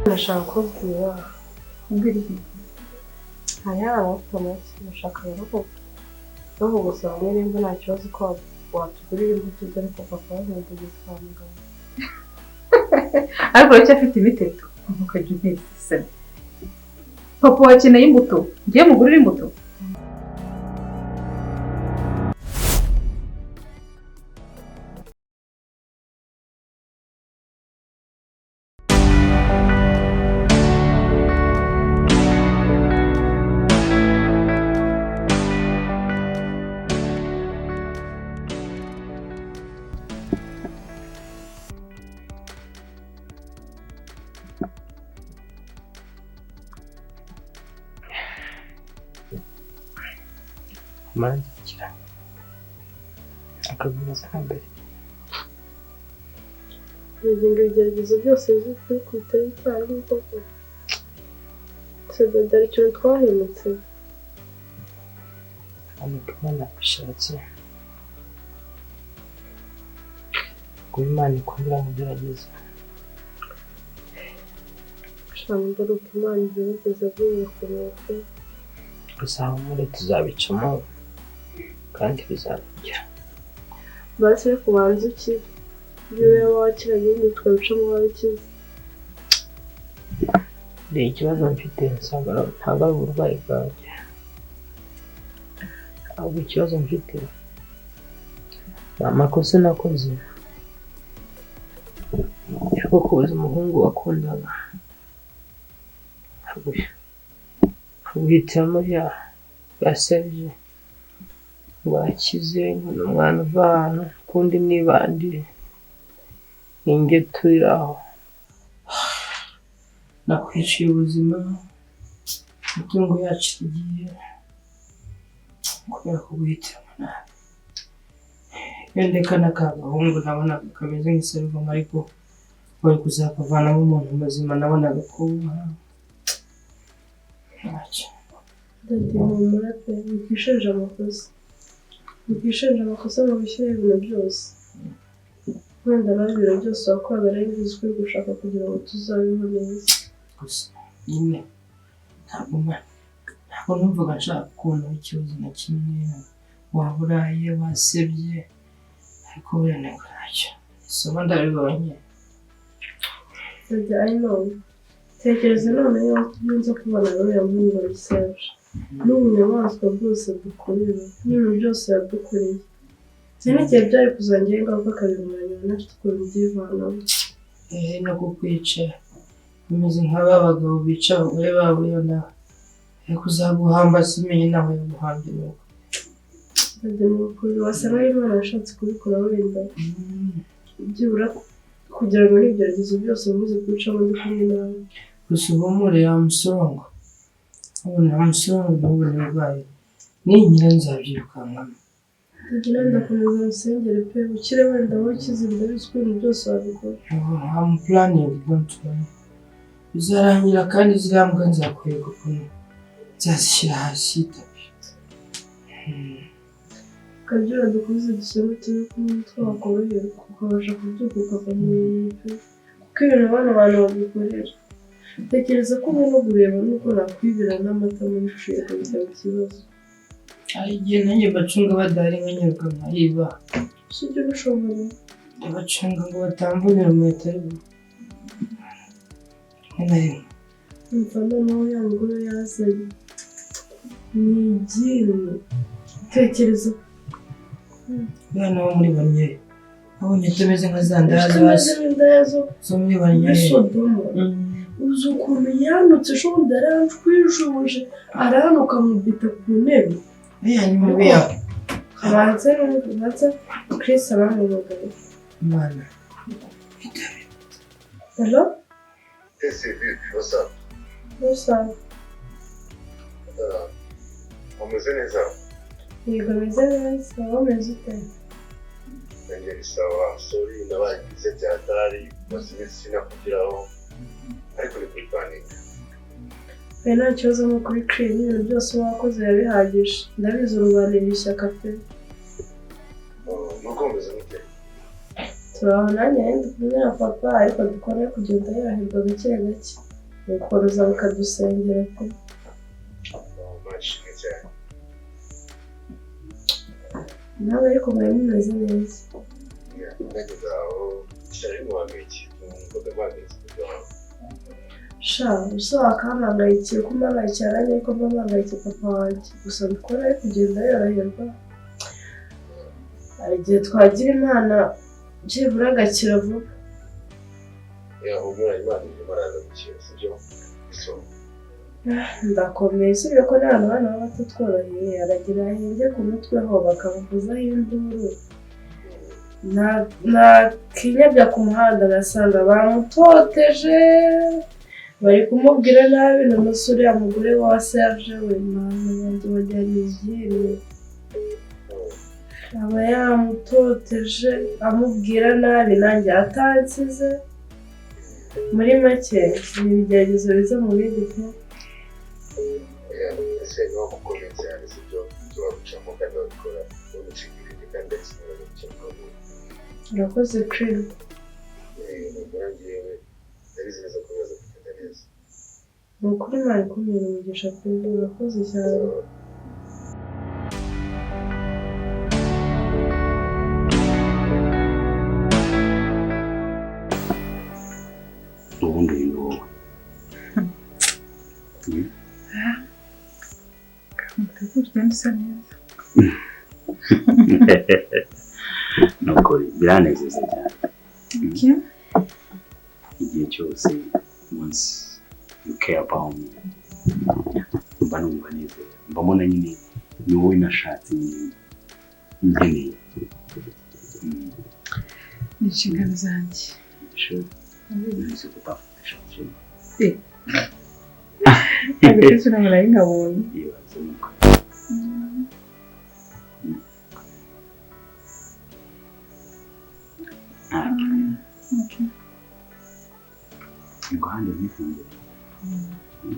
nashaka kubwira hari arokotse nashaka no gusaba nimba nta kibazo ko watugurira imbuto dore ko papa yavuze kwa muganga ariko icyo afite imiteto ukajya ubisa papa wakeneye imbuto ngiye mugurira imbuto Manjira akabiza mbere ibigeragezo byose byo kwitaba icyayi koko sedadari cyo twahemutse ariko Imana bishatse ko Imana ikubira mu gerageza shamba ruko Imana igerageza bw'ubukomeye gusa muri tuzabicamo kandi bizarangira basi kubanza iki yewe wakiraga nitwe bicamo wabikize ni ikibazo mfite nsanga ntabwo ari uburwayi bwanjye ahubwo ikibazo mfite ni amakosa nakoze ariko kubuza umuhungu wakundaga guhitamo yaseje ngo akize umwana uva ahantu kundi nibandire ninge turiraho nakwiciye ubuzima imitungo yacu igiye kubera ko guhitamo nabi iyo ndekana ka gahungu nabonaga kameze nk'iserivoma ariko bari kuzakavanamo umuntu muzima nabonaga ko dati mumurate bikisheje amakosa mu bishyire ibintu byose wenda nawe ibiro byose wakoraga ari bizwi gushaka kugira ngo tuzabeho neza gusa nyine ntabwo numvaga nshaka kubona ikibazo na kimwe waba uraye wasebye ariko wenda ntacyo isomo ndaribonye dati I know tekereza none iyo nza kubona uriya muhungu Serge n'ubunyamaswa bwose dukorera n'ibintu byose yadukoreye n'igihe byari kuzongera ingaruka akabimuranya natwe tukabyivanamo no kukwica bimeze nk'aba bagabo bica abagore babo iyo nawe kuzaguhamba simenye nawe yaguhambye nuko dati n'ukuri wasa naho Imana yashatse kubikora wenda byibura kugira ngo n'ibigeragezo byose bimuze kubicamo ndi kumwe nawe gusa ubumure yamusorongo ubona amusorongo n'ubone urwaye ninyira nzabyirukankamo kugira ndakomeza musengere pe ukire wenda aho ukize ndabizi ko ibintu byose wabikora I'm planning don't worry bizarangira kandi ziriya mbwa nzakwereka ukuntu nzazishyira hasi itapi kabyura dukomeze dusome turi kumwe twakorohera ukabasha kubyuka ukava mu bintu pe kuko ibintu abana bantu babikorera tekereza ko no kureba nuko nakwibira n'amata muri firigo bikaba ikibazo hari igihe nanjye bacunga badahari nkanyaruka nkayiba si ibyo bishobora ndabacunga ngo batamvunira metero rimwe na rimwe umva noneho ya mugore yazanye ni ibyintu tekereza bwana wo muri bariyeri abonye tumeze nka za ndazo zo muri bariyeri uzi ukuntu yanutse shobundi aranshwijuje aranuka mubita ku ntebe ni mubi yawe abanze Chris aramuhamagaye Imana hello what's up? what's up? Umeze neza? Yego meze neza wowe umeze ute? Nanjye ni sawa sorry nabagize byatari basize sinakugiraho ariko ni kuri panic nta kibazo nko kuri Chris ibintu byose wakoze yabihagije ndabizi urubanira ishyaka pe nuko umeze mute? turaho nanjye ndi kumwe na papa ariko dukora kugenda yahirwa gake gake Ukomeza bakadusengera pe. Mashimwe cyane. Nawe ariko mwari mumeze neza. Ndageza aho cyari mu wamiki mvuga bageze kuzaho. Sha usaba kamangayikiye ko mangayikiranye ko mangayikije papa wanjye gusa bikora ari kugenda yoroherwa. Hari igihe twagira imana byibura agakira vuba. Ubwo Imana imaraza gukira sibyo? Ndakomeye sibyo ko n'abantu bana baba batutworoheye aragira ahinge ku mutwe ho bakamuvuzaho induru. Na kinyabya ku muhanda gasanga bamutoteje bari kumubwira nabi n'umusore amugure wa Serge we mama yanjye wajyanye ibyere. Aba yamutoteje amubwira nabi nanjye atansize. Muri make ni ibigeragezo biza mu bindi pe. Ese no gukomeza cyane sibyo tubagucamo kandi babikora ubucikirije kandi sinabona cyangwa Urakoze cream. Ngewe ndabiziza kubaza kugenda neza. Ni ukuri Imana ikumira umugisha pe urakoze cyane. ubundi ni wowe. Nukuri biranezeza cyane. Igihe cyose once you care about me mba numva neza mba mbona nyine ni wowe nashatse nkeneye. Ni inshingano zanjye. Sure. Nzi ko bafashe. Agaketse ntabwo nari nkabonye. Yibaze nuko. Okay. Ngo handi bifunze.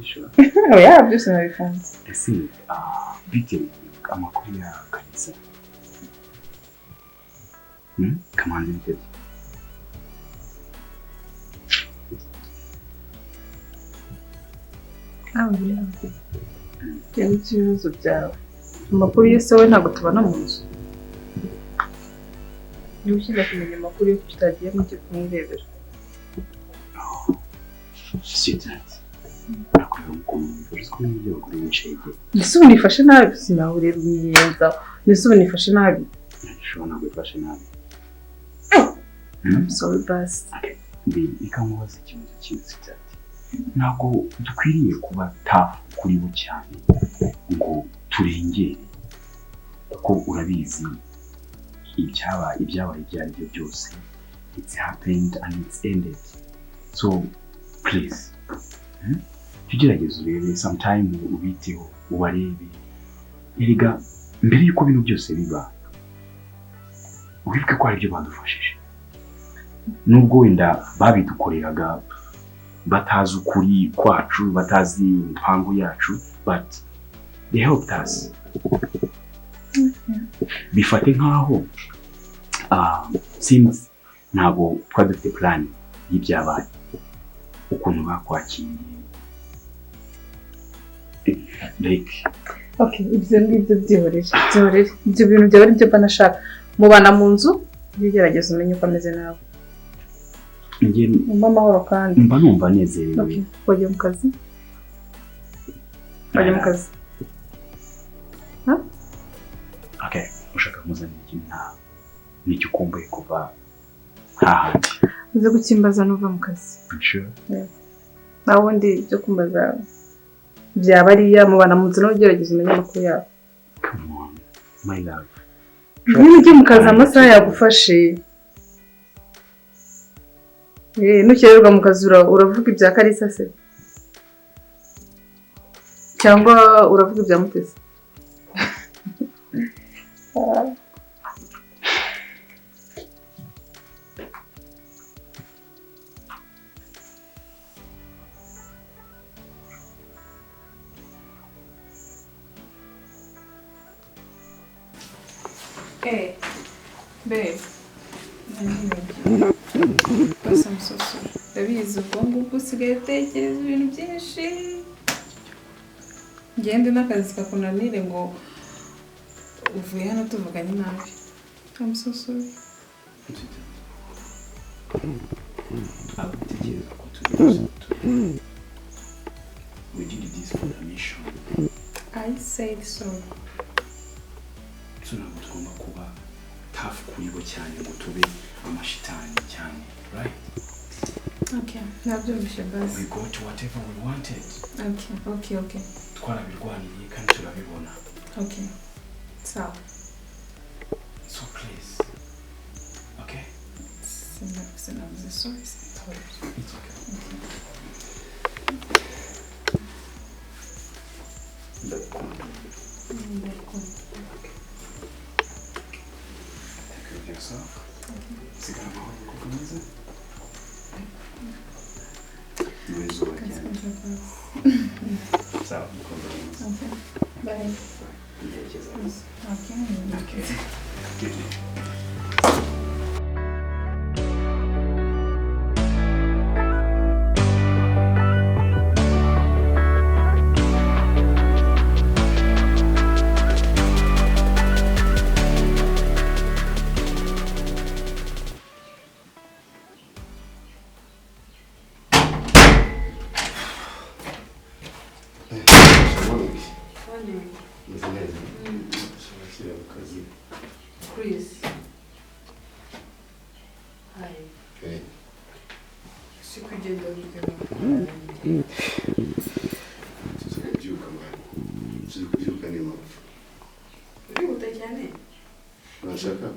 Sure. Oya byose nabifunze. Ese bite amakuru ya kanisa. Kamanzi bite. Cyangwa ibibazo byawe. Amakuru yose wowe ntabwo tubana mu nzu. Niba ushaka kumenya amakuru yose tutagiye mu cyo kumwirebera. Sweetheart. Akorera ukuntu bivuze ko n'ibyo bagura ibicaye igihe. Ese ubu nifashe nabi sinahurira umwiyenza. Ese ubu nifashe nabi. Ushobora kwifashe nabi. I'm sorry boss. Okay. Ikamubaza ikibazo cy'insi cyati. Ntabwo dukwiriye kuba tough kuri bo cyane ngo turengere kuko urabizi ibyabaye ibyo ari byo byose it's happened and it's ended, so please tugerageze urebe sometime ubiteho ubarebe erega mbere yuko bintu byose biba wibuke ko ari byo badufashije nubwo wenda babidukoreraga batazi ukuri kwacu batazi impango yacu but they helped us. Bifate nkaho since ntabwo twari dufite plan y'ibyabaye ukuntu bakwakiriye like okay ibyo ngibyo byihorere ibyo bintu byawe ari byo banashaka mubana mu nzu bigerageza umenye uko ameze nawe ngiye mama mahoro kandi mba numva nezerewe. Okay wajya mu kazi wajya mu kazi okay ushaka muzanira ikintu n'icyo ukumbuye kuva hahandi uze gukimbaza nuva mu kazi. Sure. naho ubundi ibyo kumbaza byaba ariya mubana mu nzu no ugerageza umenye amakuru yawe. Come on my love. Niba ugiye mu kazi amasaha yagufashe nukererwa mu kazi uravuga ibya Kalisa se cyangwa uravuga ibya Mutesi? Hey, babe. I'm so sorry. ndabizi ubwo ngubwo usigaye utekereza ibintu byinshi ngende n'akazi kakunanire ngo uvuye hano tuvuganye nabi. I'm so sorry. Agutekereza ko tubizi. We did this for a mission. I said so. Ntabwo tugomba kuba tafu kuri bo cyane ngo tube amashitani cyane, right? Okay, nabyumvise basi. We got whatever we wanted. Okay. Twarabirwaniye kandi turabibona. Okay. So please. Okay? Sorry. It's okay. Take care of yourself. Sigara amahoro kukomeza. Mwizuba cyane. Sawa, mukomeza. Okay. Bye. Okay. Good night. Chris. Hi. Okay. Sikugenda bigana. Tuzabyuka mwana. Tuzabyuka ni mpamvu. Urihuta cyane? Urashaka?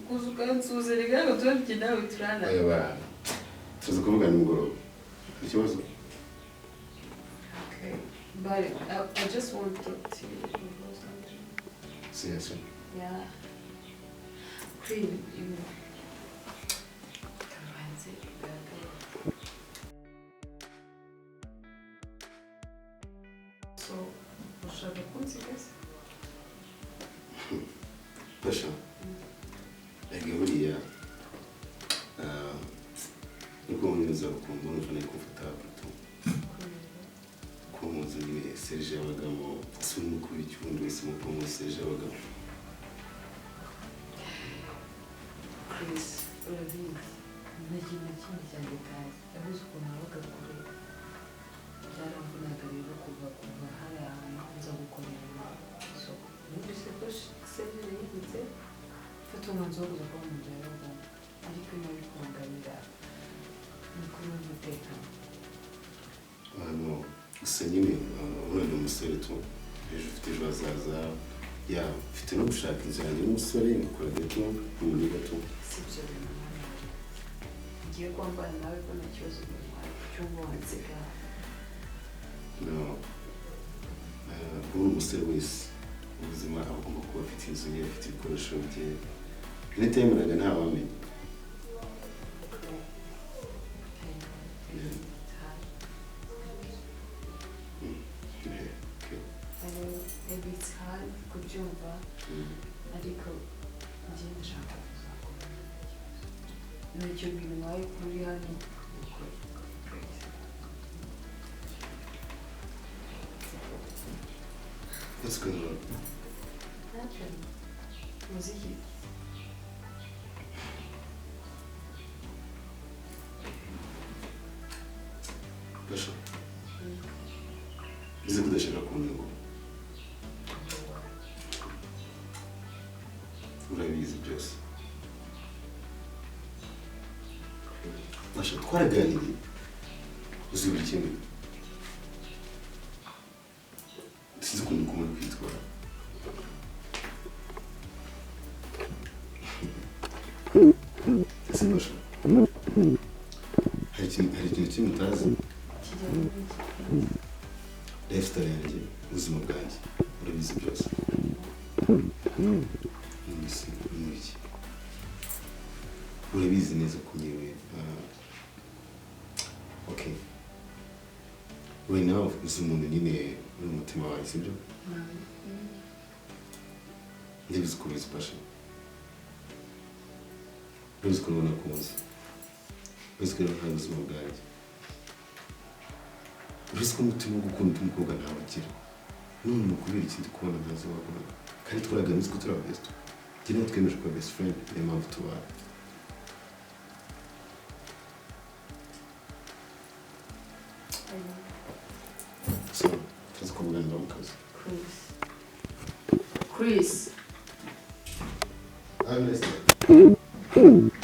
Kuza ukansuhuza reka ngo tubabye nawe turana. Oya bana. Tuza kuvuga nimugoroba. Ikibazo? Okay. But I just want to talk to you. Seriously? Yeah. Cream, So, ushaka kunsigaza? Pasha. Ege buriya. Nubwo munyuza ukumva numva ni comfortable tu. Ko muzi nyine Serge yabagamo si umukuru w'icyundi wese mu Serge yabagamo. Chris, urabizi ntakintu kimwe cyane kandi abizi ukuntu wabaga kure byaramvunaga rero kuva hari ahantu nza gukorera so numvise ko Serge yihutse mfata umwanzuro wo kuza kuba mu nzu y'abagabo ariko nawe kunganira ni kuri umutekano. Gusa nyine urabona umusore tu ejo ufite ejo hazaza yaba ufite no gushaka inzira n'umusore mukora gato n'ubundi gato. Sibyo bintu ngiye kwambara nawe ko nta kibazo cy'ubu wansiga. No. Uri umusore wese ubuzima aba agomba kuba afite inzu ye afite ibikoresho bye ntitemeraga ntawamenya. Maybe it's hard kubyumva ariko njye ndashaka kuzakora nicyo bintu nawe kuri hano. What's going on? Nothing. Muziki. Pasha. Izi kudashaka kumenya. Urabizi byose. Pasha twaraganiriye. Uzi buri kimwe. Sinzi ukuntu ukomeye kwitwara. Ese Pasha. Hari ikintu kimwe utazi. Lifestyle yanjye, ubuzima bwanjye, urabizi byose. Urabizi neza ko nyewe. Okay. Right now, uzi umuntu nyine uri umutima wawe, sibyo? Ndabizi ko ubizi Pasha. Urabizi ko nubona kunzi. Uzi ko nta buzima bwanjye. Uzi ko umutima wo gukunda umukobwa ntawe ugira. None kubera iki ndi kubona ntazi wabona. Kandi twaraganizwe turi best. Njye twemeje kuba best friend niyo mpamvu tubana. So, tuzi kuvuganira mu kazi. Chris. I'm listening.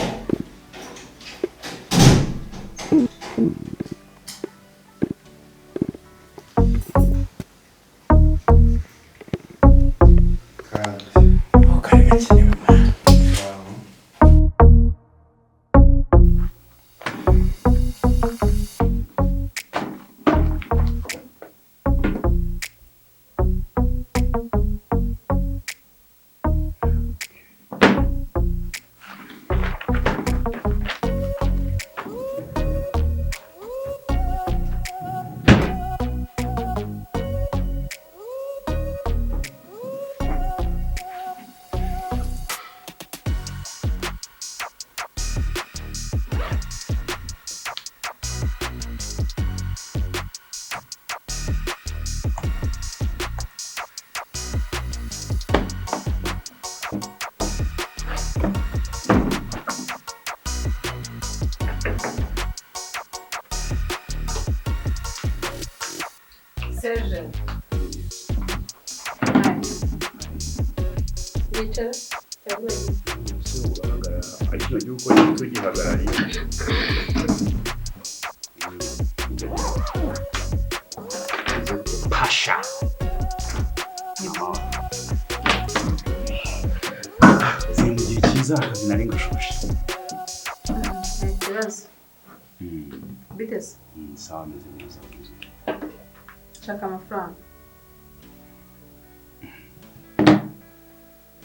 Serge. Wicara cyangwa So ugaragara ariko ngiye gukora tugihagarariye. Pasha. Zingiye cyiza akazi nari ngashoshe. ikibazo. Biteze. Sawa meze neza. Shaka amafaranga.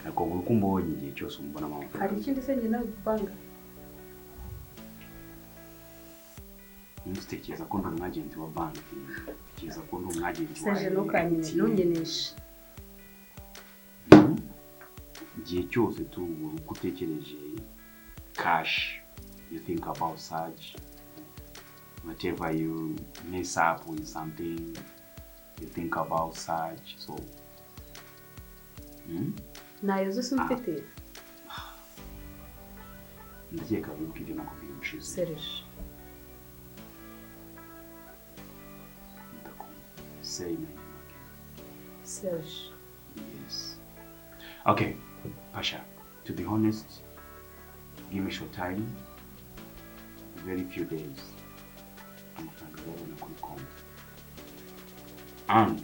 Nako uko mbonye igihe cyose umbona amafaranga. Hari ikindi se nawe gupanga? Ntutekereza ko ndi umwagenti wa banki. Tekereza ko ndi umwagenti wa Serge ntukanyine ntungeneshe. Igihe cyose uko utekereje cash, you think about such. Whatever you mess up with something, you think about such. So, nayo zose mfite. ndakeka bibuka ibyo nakubwiye ubushize. Serge. Say my name again. Serge. Yes. Okay, Pasha, to be honest, give me short time, very few days. I'm going to go on a quick call. And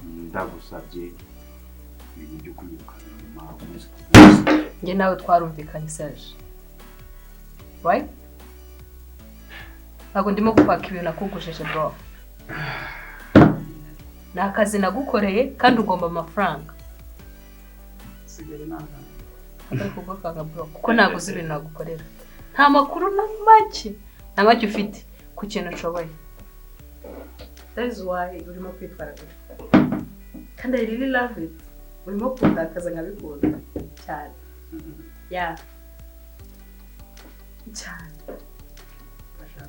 ndagusabye ibintu byo kwirukana nyuma umunsi ku munsi. Njye nawe twarumvikanye Serge. Right? Ntabwo ndimo gupaka ibintu nakugusheje bro. Ni akazi nagukoreye kandi ugomba amafaranga. Sigari nanga. Atari kugukanga bro kuko naguze ibintu nagukorera. Nta makuru na make ufite ku kintu nshoboye. That is why urimo kwitwara gutya. Kandi I really love it. Urimo kundakaza nkabikunda cyane. Yeah. Cyane. Pasha.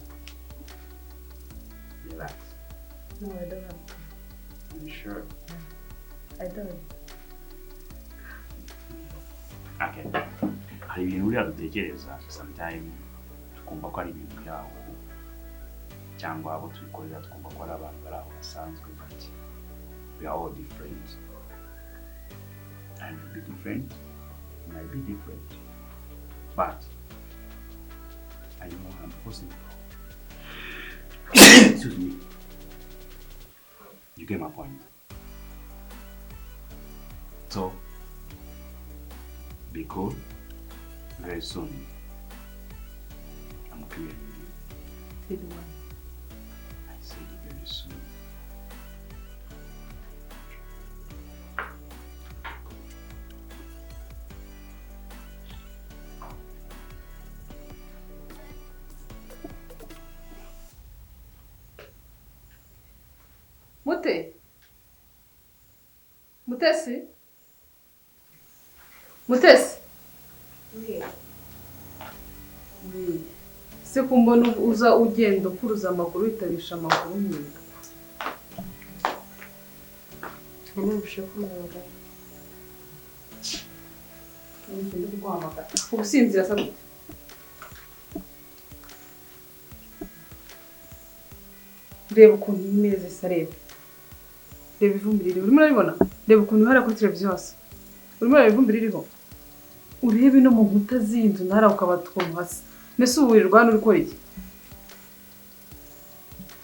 Relax. No, I don't have to. Are you sure? I don't. Okay. Hari ibintu uriya dutekereza sometime tukumva ko ari ibintu byaho cyangwa abo tubikorera tukumva ko ari abantu bari aho basanzwe but we are all different. I may be different, you might be different, but I know I'm possible. Excuse me. You get my point. So, be cool. Very soon, I'm clearing you. Till when? I said it very soon. Mutesi? se kumbona uza ugenda ukuruza amaguru witabisha amaguru nyinga nabishe kumanga ubusinzira sa gute reba ukuntu iyi meza isa reba ivumbi ririho urimo urabibona reba ukuntu hari kuri televiziyo hasi urimo urareba ivumbi ririho urebe no mu nkuta z'inzu ntara ukabata ukuntu hasi mbese ubu wirirwa hano uri gukora iki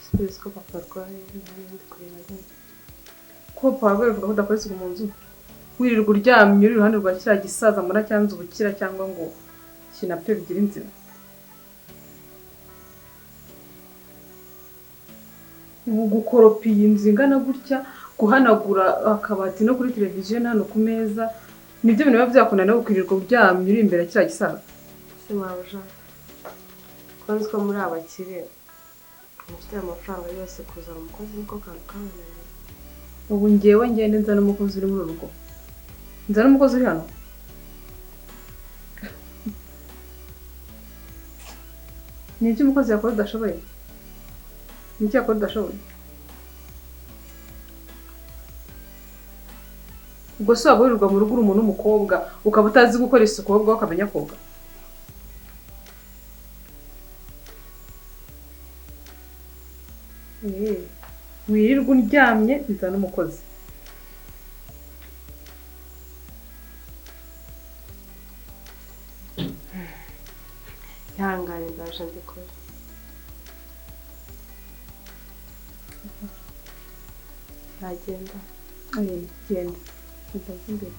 sipesi ko papa arwaye n'ibindi kureba ko papa bivuga ko udakora isuku mu nzu wirirwa uryamye uri iruhande rwa kiriya gisaza mura cyanze ubukira cyangwa ngo kinapfe bigira inzira ubu gukoropa iyi nzu ingana gutya guhanagura akabati no kuri televiziyo hano ku meza nibyo bintu biba byakunaniye ukwirirwa uryamye uri imbere kiriya gisaza se wabuja kwanza ko muri abakire mufite amafaranga yose kuzana umukozi niko kantu kananiye ubu ngewe ngende nzana umukozi uri muri urugo nzana umukozi uri hano ni ibyo umukozi yakora udashoboye ni icyo yakora udashoboye ubwo se waba wirirwa mu rugo uri umuntu w'umukobwa ukaba utazi gukora isuku wowe ukamenya koga wirirwa uryamye nzana umukozi ihangane ndaje mbikora nagenda genda nzaza imbere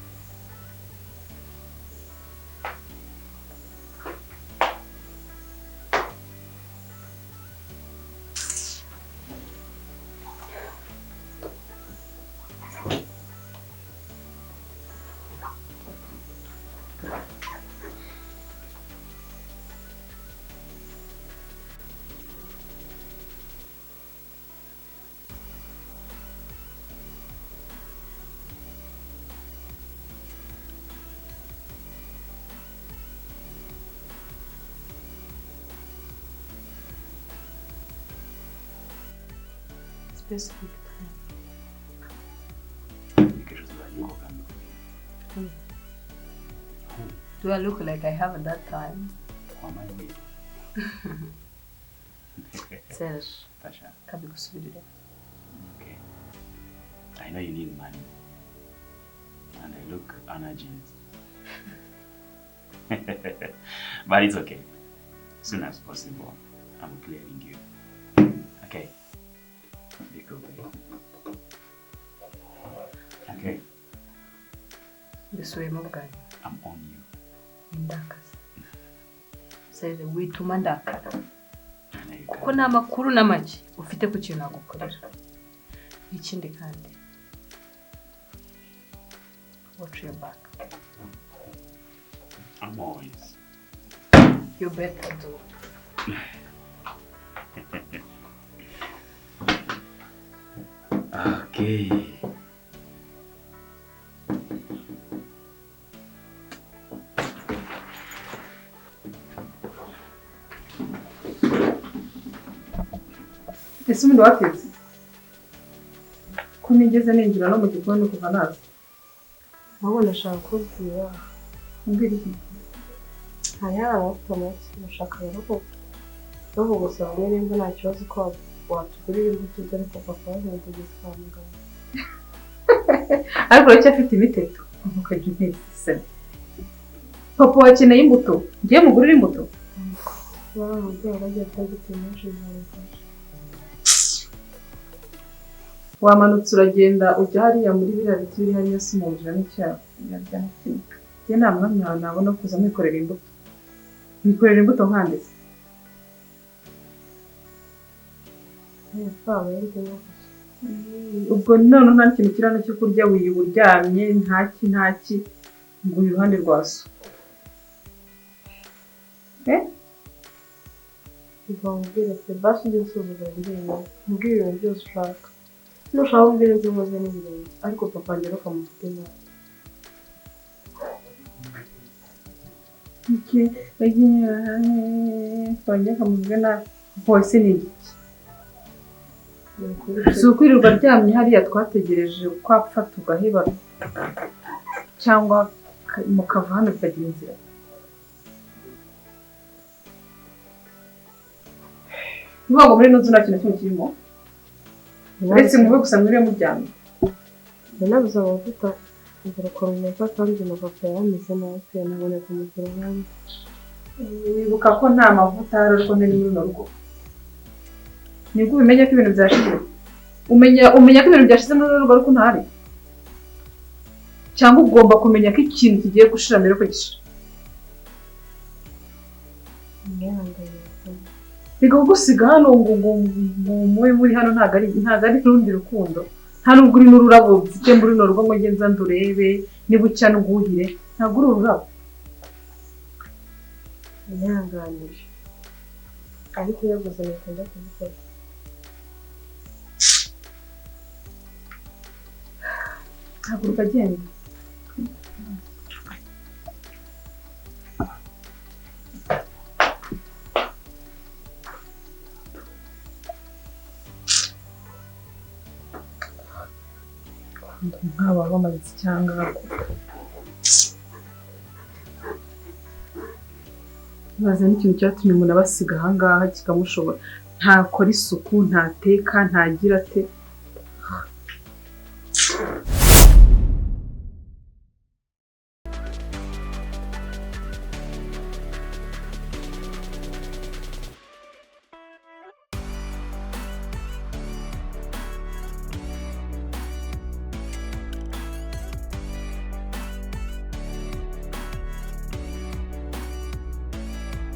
specific quelque chose va dire quand même. Do I look like I have that time? Serge, Pasha. kabigusubirire. Okay. I know you need money. And I look unurgent. But it's okay. As soon as possible, I'm clearing you. Okay. Be cool, baby. Okay. Mbisubiremo bwanyu. I'm on you. Ndakaza. Serge, wituma ndakara. And I Kuko nta makuru na make ufite ku kintu nagukorera. Ikindi kandi. Watch your back. I'm always. You better do. Okay. Ese umuntu watetse? Ko nigeze ninjira no mu gikoni kuva naza. ahubwo ndashaka kubwira Mbwira iki? hari abafite amaki bashaka rero ko no kugusaba niba nimba nta kibazo ko watugurira imbuto dore ko papa yaje kugeza kwa muganga. Ariko uracyafite imiteto. Ntukajya untesa. Papa wakeneye imbuto. Ngiye mugurira imbuto. Umubyeyi aragiye atagitiye menshi bizamufasha. Wamanutse uragenda ujya hariya muri biriya biti biri hariya se umujira n'icyaha. Njye nta mwanya wawe nabona kuza mwikorera imbuto. Mwikorera imbuto nkanditse. Papa yari kumufasha. Ubwo none nta kintu kirana cyo kurya wiba uryamye ntaki ngo uri iruhande rwa so. Ubwira se basi ujye usuzugura indirimbo mbwira ibintu byose ushaka nushaka umbwira ibyo umaze n'ibirenge ariko papa ngero ukamufite nabi iki bagiye twongeye kamuvuge na voice ni iki si ukwirirwa aryamye hariya twategereje ko apfa tugaheba cyangwa mukava hano tukagira inzira ntabwo muri ino nzu nta kintu kimwe kirimo uretse mube gusa mwiriwe muryamye nabuze amavuta inzira ukomeza kandi na papa yameze nabi yanabone kumugura hanze wibuka ko nta mavuta hari ariko ntari muri runo rugo nibwo ubimenya ko ibintu byashize umenya ko ibintu byashize muri runo rugo ariko ntahari cyangwa ugomba kumenya ko ikintu kigiye gushira mbere ko gishira reka kugusiga hano ngo mube muri hano ntabwo ari n'urundi rukundo nta nubwo uri n'ururabo mfite muri runo rugo ngo ngenza ndurebe niba ucya n'uguhire ntabwo uri ururabo yanganije ariko yaguze nakunda kubikora haguruka agenda nk'aba bamanitse cyangwa baza n'ikintu cyatumye umuntu abasiga ahangaha kikamushobora ntakora isuku ntateka ntagira ate